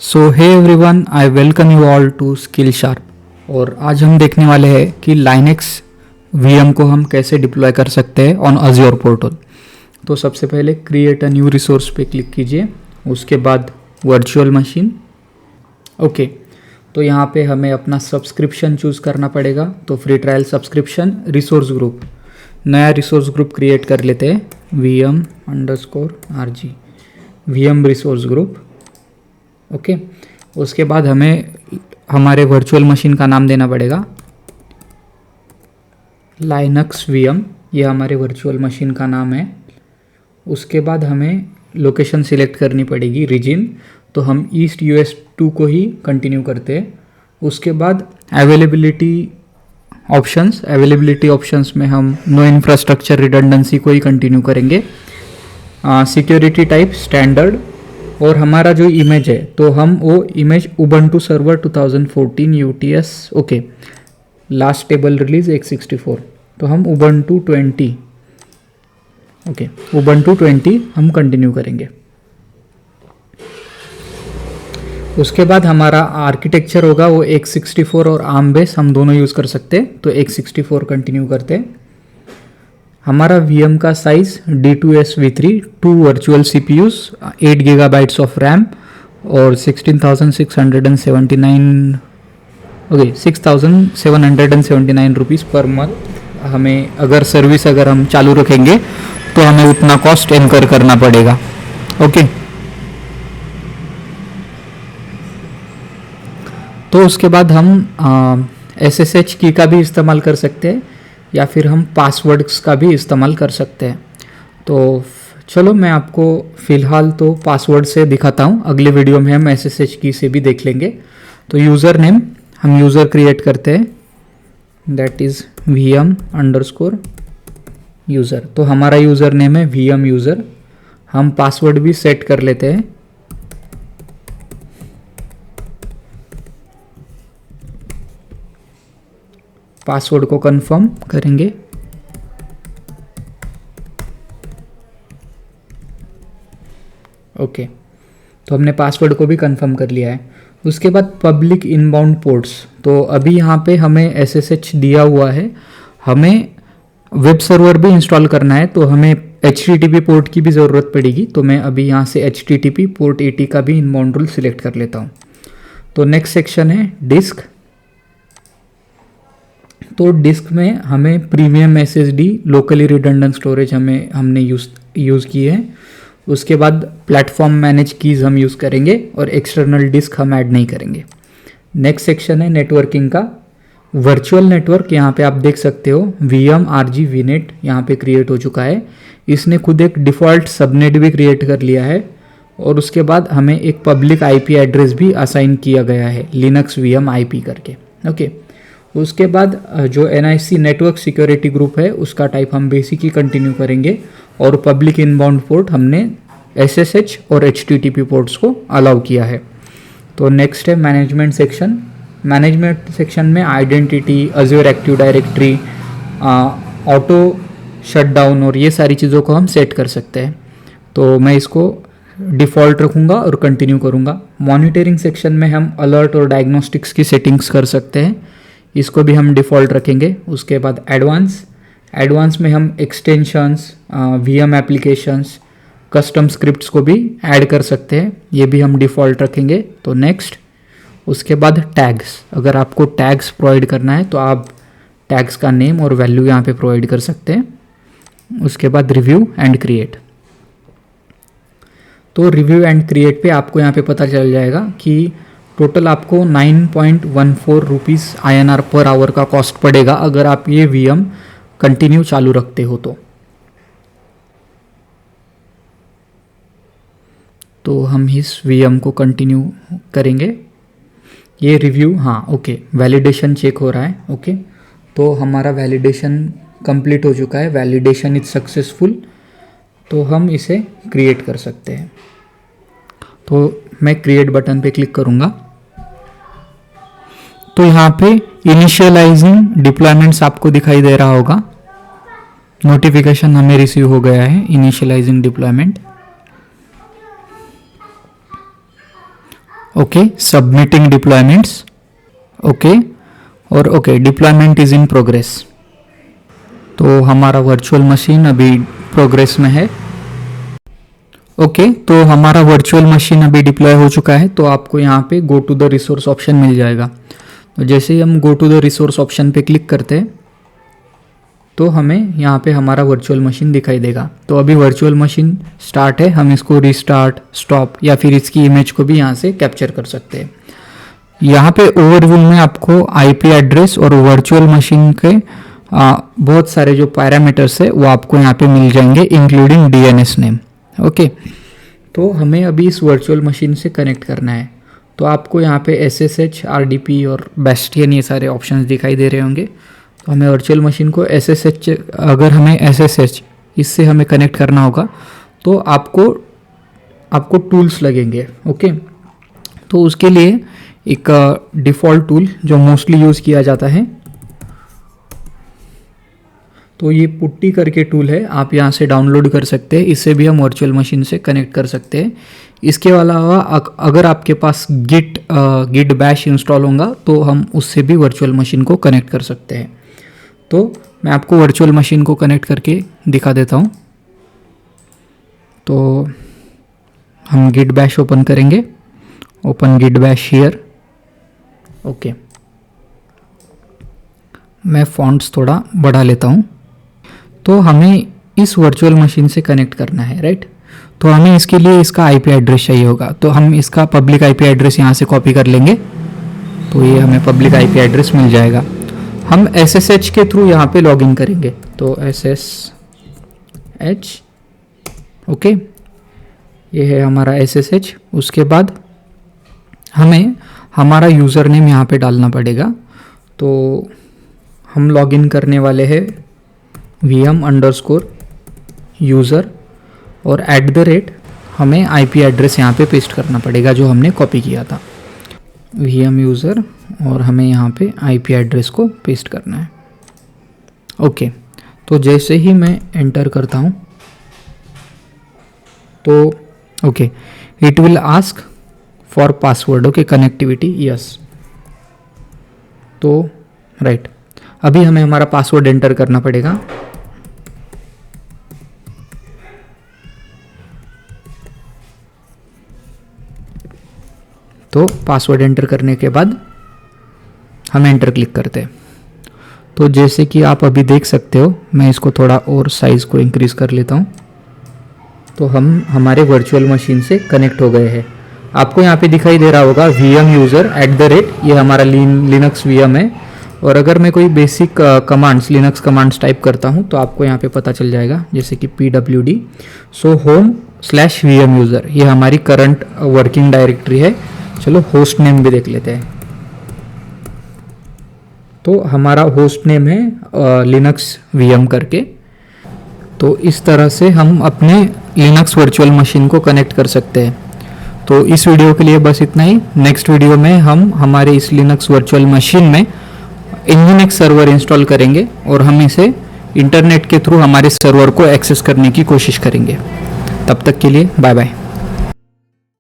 So hey everyone, I welcome you all to Skill Sharp. और आज हम देखने वाले हैं कि लाइनेक्स वीएम को हम कैसे डिप्लॉय कर सकते हैं ऑन अज्योर पोर्टल। तो सबसे पहले क्रिएट अ न्यू रिसोर्स पे क्लिक कीजिए, उसके बाद वर्चुअल मशीन। ओके, तो यहाँ पे हमें अपना सब्सक्रिप्शन चूज़ करना पड़ेगा। तो free trial subscription resource group, नया रिसोर्स ग्रुप क्रिएट कर लेते हैं, VM_RG VM resource group. Okay, उसके बाद हमें हमारे वर्चुअल मशीन का नाम देना पड़ेगा लाइनक्स VM, ये हमारे वर्चुअल मशीन का नाम है। उसके बाद हमें लोकेशन सिलेक्ट करनी पड़ेगी, रीजन, तो हम ईस्ट US 2 को ही कंटिन्यू करते हैं। उसके बाद अवेलेबिलिटी ऑप्शंस में हम नो इंफ्रास्ट्रक्चर रिडंडेंसी को ही कंटिन्यू करेंगे। सिक्योरिटी टाइप स्टैंडर्ड, और हमारा जो इमेज है तो हम वो image Ubuntu server 2014 UTS। Okay, last table release 164, तो हम उबंटू 20, ओके उबंटू 20 हम कंटिन्यू करेंगे। उसके बाद हमारा आर्किटेक्चर होगा वो x64 और आर्म बेस हम दोनों यूज़ कर सकते हैं, तो x64 कंटिन्यू करते हैं। हमारा VM का size D2SV3, 2 virtual CPUs, 8 GB of RAM और 6,779 रुपीज़ पर मंथ। हमें अगर सर्विस हम चालू रखेंगे तो हमें उतना कॉस्ट इनकर करना पड़ेगा। ओके, तो उसके बाद हम SSH की का भी इस्तेमाल कर सकते हैं या फिर हम पासवर्ड्स का भी इस्तेमाल कर सकते हैं। तो चलो मैं आपको फ़िलहाल तो पासवर्ड से दिखाता हूँ, अगले वीडियो में हम SSH की से भी देख लेंगे। तो यूज़र नेम हम यूज़र क्रिएट करते हैं, दैट इज़ VM_user, तो हमारा यूज़र नेम है VM यूज़र। हम पासवर्ड भी सेट कर लेते हैं, पासवर्ड को कंफर्म करेंगे। ओके, तो हमने पासवर्ड को भी कंफर्म कर लिया है। उसके बाद पब्लिक इनबाउंड पोर्ट्स, तो अभी यहाँ पे हमें SSH दिया हुआ है, हमें वेब सर्वर भी इंस्टॉल करना है, तो हमें HTTP पोर्ट की भी ज़रूरत पड़ेगी। तो मैं अभी यहाँ से HTTP पोर्ट 80 का भी इनबाउंड रूल सिलेक्ट कर लेता हूँ। तो नेक्स्ट सेक्शन है डिस्क। तो डिस्क में हमें premium SSD locally redundant storage हमने यूज़ की है। उसके बाद प्लेटफॉर्म मैनेज कीज़ हम यूज़ करेंगे और एक्सटर्नल डिस्क हम ऐड नहीं करेंगे। नेक्स्ट सेक्शन है नेटवर्किंग का। वर्चुअल नेटवर्क, यहाँ पे आप देख सकते हो VM_RG VNet यहाँ पे क्रिएट हो चुका है। इसने खुद एक डिफ़ॉल्ट सबनेट भी क्रिएट कर लिया है और उसके बाद हमें एक पब्लिक IP एड्रेस भी असाइन किया गया है, लिनक्स VM IP करके। ओके, उसके बाद जो NIC नेटवर्क सिक्योरिटी ग्रुप है उसका टाइप हम बेसिक ही कंटिन्यू करेंगे और पब्लिक इनबाउंड पोर्ट हमने SSH और HTTP पोर्ट्स को अलाउ किया है। तो नेक्स्ट है मैनेजमेंट सेक्शन। मैनेजमेंट सेक्शन में identity, Azure active directory, auto shutdown और ये सारी चीज़ों को हम सेट कर सकते हैं। तो मैं इसको डिफ़ॉल्ट रखूँगा और कंटिन्यू करूँगा। मॉनिटरिंग सेक्शन में हम अलर्ट और डायग्नोस्टिक्स की सेटिंग्स कर सकते हैं, इसको भी हम डिफ़ॉल्ट रखेंगे। उसके बाद एडवांस में हम extensions, VM applications, custom scripts को भी ऐड कर सकते हैं, ये भी हम डिफ़ॉल्ट रखेंगे। तो नेक्स्ट, उसके बाद टैग्स, अगर आपको टैग्स प्रोवाइड करना है तो आप टैग्स का नेम और वैल्यू यहाँ पे प्रोवाइड कर सकते हैं। उसके बाद रिव्यू एंड क्रिएट। तो रिव्यू एंड क्रिएट पे आपको यहाँ पे पता चल जाएगा कि टोटल आपको 9.14 रुपीज़ INR पर आवर का कॉस्ट पड़ेगा अगर आप ये VM कंटिन्यू चालू रखते हो तो हम इस VM को कंटिन्यू करेंगे। ये रिव्यू, हाँ ओके, वैलिडेशन चेक हो रहा है। ओके, तो हमारा वैलिडेशन कंप्लीट हो चुका है, वैलिडेशन इज सक्सेसफुल, तो हम इसे क्रिएट कर सकते हैं। तो मैं क्रिएट बटन पे क्लिक करूँगा, तो यहाँ पे इनिशियलाइजिंग डिप्लॉयमेंट्स आपको दिखाई दे रहा होगा, नोटिफिकेशन हमें रिसीव हो गया है initializing deployment. Okay, submitting deployments, okay, और okay deployment is in progress. तो हमारा वर्चुअल मशीन अभी प्रोग्रेस में है। ओके, तो हमारा वर्चुअल मशीन अभी डिप्लॉय हो चुका है। तो आपको यहाँ पे go to the resource option मिल जाएगा। तो जैसे ही हम go to the resource option पे क्लिक करते हैं तो हमें यहाँ पे हमारा वर्चुअल मशीन दिखाई देगा। तो अभी वर्चुअल मशीन स्टार्ट है, हम इसको रिस्टार्ट, स्टॉप या फिर इसकी इमेज को भी यहाँ से कैप्चर कर सकते हैं। यहाँ पे ओवरव्यू में आपको आईपी एड्रेस और वर्चुअल मशीन के बहुत सारे जो पैरामीटर्स है वो आपको यहाँ पे मिल जाएंगे, इंक्लूडिंग डीएनएस नेम। ओके, तो हमें अभी इस वर्चुअल मशीन से कनेक्ट करना है। तो आपको यहाँ पे SSH, RDP और बेस्टियन ये सारे ऑप्शंस दिखाई दे रहे होंगे। तो हमें वर्चुअल मशीन को SSH, अगर हमें SSH इससे हमें कनेक्ट करना होगा तो आपको टूल्स लगेंगे। ओके, तो उसके लिए एक डिफ़ॉल्ट टूल जो मोस्टली यूज़ किया जाता है, तो ये पुट्टी करके टूल है, आप यहाँ से डाउनलोड कर सकते हैं। इससे भी हम वर्चुअल मशीन से कनेक्ट कर सकते हैं। इसके अलावा अगर आपके पास गिट बैश इंस्टॉल होगा तो हम उससे भी वर्चुअल मशीन को कनेक्ट कर सकते हैं। तो मैं आपको वर्चुअल मशीन को कनेक्ट करके दिखा देता हूँ। तो हम गिट बैश ओपन करेंगे, open Git Bash here. Okay, मैं फॉन्ट्स थोड़ा बढ़ा लेता हूँ। तो हमें इस वर्चुअल मशीन से कनेक्ट करना है, राइट। तो हमें इसके लिए इसका आईपी एड्रेस चाहिए होगा। तो हम इसका पब्लिक आईपी एड्रेस यहाँ से कॉपी कर लेंगे। तो ये हमें पब्लिक आईपी एड्रेस मिल जाएगा। हम SSH के थ्रू यहाँ पे लॉगिन करेंगे। तो SSH, ओके, ये है हमारा SSH। उसके बाद हमें हमारा यूज़र नेम यहाँ पे डालना पड़ेगा। तो हम लॉगिन करने वाले हैं VM_user और @ हमें आईपी एड्रेस यहाँ पे पेस्ट करना पड़ेगा जो हमने कॉपी किया था, VM user, और हमें यहाँ पे आईपी एड्रेस को पेस्ट करना है। ओके, तो जैसे ही मैं एंटर करता हूँ तो okay, it will ask for password. Okay, connectivity yes. तो राइट, अभी हमें हमारा पासवर्ड एंटर करना पड़ेगा। तो पासवर्ड एंटर करने के बाद हम एंटर क्लिक करते हैं। तो जैसे कि आप अभी देख सकते हो, मैं इसको थोड़ा और साइज़ को इंक्रीज़ कर लेता हूँ। तो हम हमारे वर्चुअल मशीन से कनेक्ट हो गए हैं। आपको यहाँ पे दिखाई दे रहा होगा VM user @ ये हमारा लिनक्स VM है। और अगर मैं कोई basic commands, Linux commands type करता हूँ तो आपको यहाँ पे पता चल जाएगा, जैसे कि pwd home/VM user, ये हमारी करंट वर्किंग डायरेक्टरी है। चलो होस्ट नेम भी देख लेते हैं। तो हमारा होस्ट नेम है लिनक्स VM करके। तो इस तरह से हम अपने लिनक्स वर्चुअल मशीन को कनेक्ट कर सकते हैं। तो इस वीडियो के लिए बस इतना ही। नेक्स्ट वीडियो में हम हमारे इस लिनक्स वर्चुअल मशीन में nginx सर्वर इंस्टॉल करेंगे और हम इसे इंटरनेट के थ्रू हमारे सर्वर को एक्सेस करने की कोशिश करेंगे। तब तक के लिए बाय बाय।